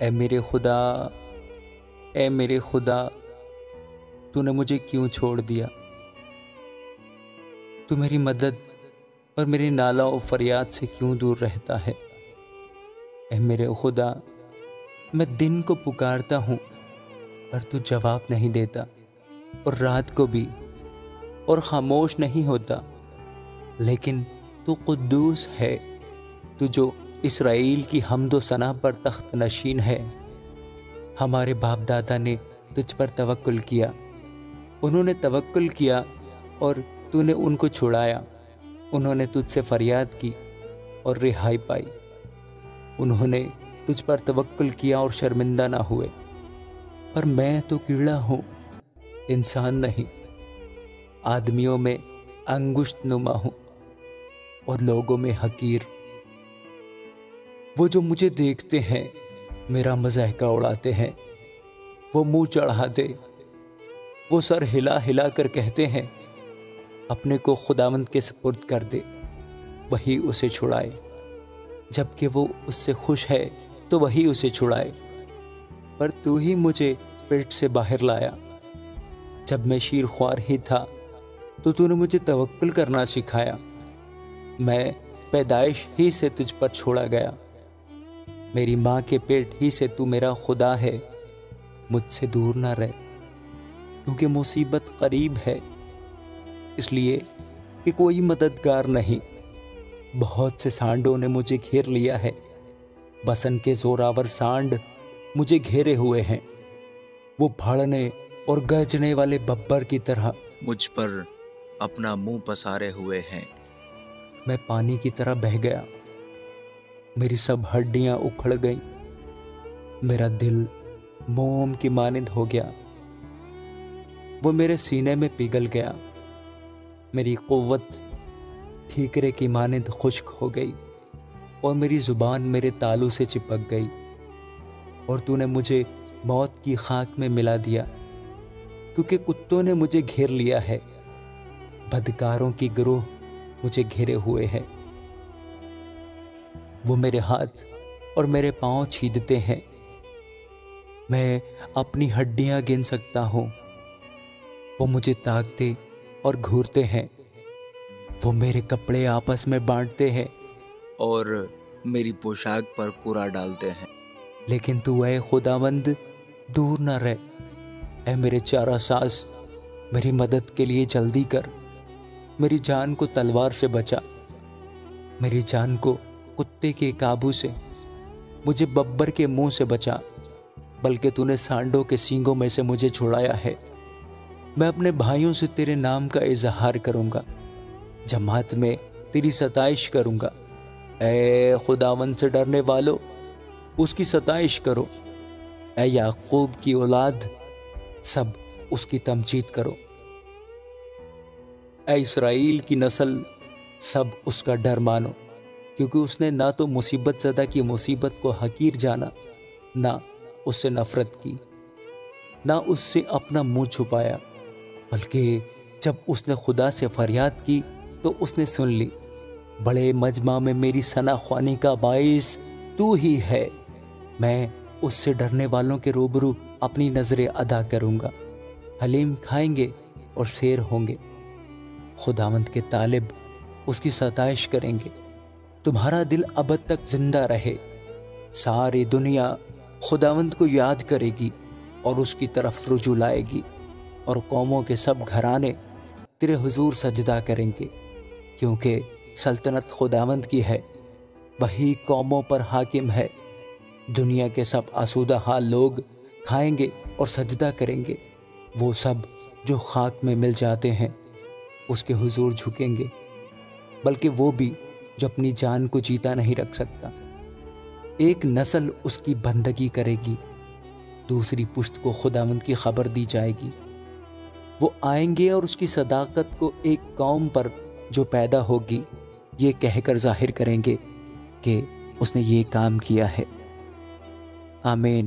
اے میرے خدا، اے میرے خدا، تو نے مجھے کیوں چھوڑ دیا؟ تو میری مدد اور میری نالہ و فریاد سے کیوں دور رہتا ہے؟ اے میرے خدا، میں دن کو پکارتا ہوں پر تو جواب نہیں دیتا، اور رات کو بھی، اور خاموش نہیں ہوتا۔ لیکن تو قدوس ہے، تو جو اسرائیل کی حمد و ثنا پر تخت نشین ہے۔ ہمارے باپ دادا نے تجھ پر توکل کیا، انہوں نے توکل کیا اور تو نے ان کو چھڑایا۔ انہوں نے تجھ سے فریاد کی اور رہائی پائی۔ انہوں نے تجھ پر توکل کیا اور شرمندہ نہ ہوئے۔ پر میں تو کیڑا ہوں، انسان نہیں، آدمیوں میں انگشت نما ہوں اور لوگوں میں حقیر۔ وہ جو مجھے دیکھتے ہیں میرا مضحکہ اڑاتے ہیں، وہ منہ چڑھاتے، وہ سر ہلا ہلا کر کہتے ہیں، اپنے کو خداوند کے سپرد کر دے، وہی اسے چھڑائے۔ جبکہ وہ اس سے خوش ہے تو وہی اسے چھڑائے۔ پر تو ہی مجھے پیٹ سے باہر لایا، جب میں شیر خوار ہی تھا تو نے مجھے توکل کرنا سکھایا۔ میں پیدائش ہی سے تجھ پر چھوڑا گیا، میری ماں کے پیٹ ہی سے تو میرا خدا ہے۔ مجھ سے دور نہ رہ، کیونکہ مصیبت قریب ہے، اس لیے کہ کوئی مددگار نہیں۔ بہت سے سانڈوں نے مجھے گھیر لیا ہے، بسن کے زوراور سانڈ مجھے گھیرے ہوئے ہیں۔ وہ بھاڑنے اور گرجنے والے ببر کی طرح مجھ پر اپنا منہ پسارے ہوئے ہیں۔ میں پانی کی طرح بہہ گیا، میری سب ہڈیاں اکھڑ گئیں، میرا دل موم کی مانند ہو گیا، وہ میرے سینے میں پگھل گیا۔ میری قوت ٹھیکرے کی مانند خشک ہو گئی، اور میری زبان میرے تالو سے چپک گئی، اور تو نے مجھے موت کی خاک میں ملا دیا، کیونکہ کتوں نے مجھے گھیر لیا ہے، بدکاروں کی گروہ مجھے گھیرے ہوئے ہے۔ وہ میرے ہاتھ اور میرے پاؤں چھیدتے ہیں، میں اپنی ہڈیاں گن سکتا ہوں۔ وہ مجھے تاکتے اور گھورتے ہیں، وہ میرے کپڑے آپس میں بانٹتے ہیں اور میری پوشاک پر کوڑا ڈالتے ہیں۔ لیکن تو اے خداوند دور نہ رہ، اے میرے چارہ ساز میری مدد کے لیے جلدی کر۔ میری جان کو تلوار سے بچا، میری جان کو کتے کے قابو سے، مجھے ببر کے منہ سے بچا، بلکہ تو نے سانڈوں کے سینگوں میں سے مجھے چھڑایا ہے۔ میں اپنے بھائیوں سے تیرے نام کا اظہار کروں گا، جماعت میں تیری ستائش کروں گا۔ اے خداوند سے ڈرنے والو، اس کی ستائش کرو، اے یعقوب کی اولاد، سب اس کی تمجید کرو۔ اے اسرائیل کی نسل، سب اس کا ڈر مانو، کیونکہ اس نے نہ تو مصیبت زدہ کی مصیبت کو حقیر جانا، نہ اس سے نفرت کی، نہ اس سے اپنا منہ چھپایا، بلکہ جب اس نے خدا سے فریاد کی تو اس نے سن لی۔ بڑے مجمع میں میری ثنا خوانی کا باعث تو ہی ہے، میں اس سے ڈرنے والوں کے روبرو اپنی نظریں ادا کروں گا۔ حلیم کھائیں گے اور سیر ہوں گے، خداوند کے طالب اس کی ستائش کریں گے۔ تمہارا دل ابد تک زندہ رہے، ساری دنیا خداوند کو یاد کرے گی اور اس کی طرف رجوع لائے گی، اور قوموں کے سب گھرانے تیرے حضور سجدہ کریں گے، کیونکہ سلطنت خداوند کی ہے، وہی قوموں پر حاکم ہے۔ دنیا کے سب آسودہ حال لوگ کھائیں گے اور سجدہ کریں گے، وہ سب جو خاک میں مل جاتے ہیں اس کے حضور جھکیں گے، بلکہ وہ بھی جو اپنی جان کو جیتا نہیں رکھ سکتا۔ ایک نسل اس کی بندگی کرے گی، دوسری پشت کو خداوند کی خبر دی جائے گی۔ وہ آئیں گے اور اس کی صداقت کو ایک قوم پر جو پیدا ہوگی یہ کہہ کر ظاہر کریں گے کہ اس نے یہ کام کیا ہے۔ آمین۔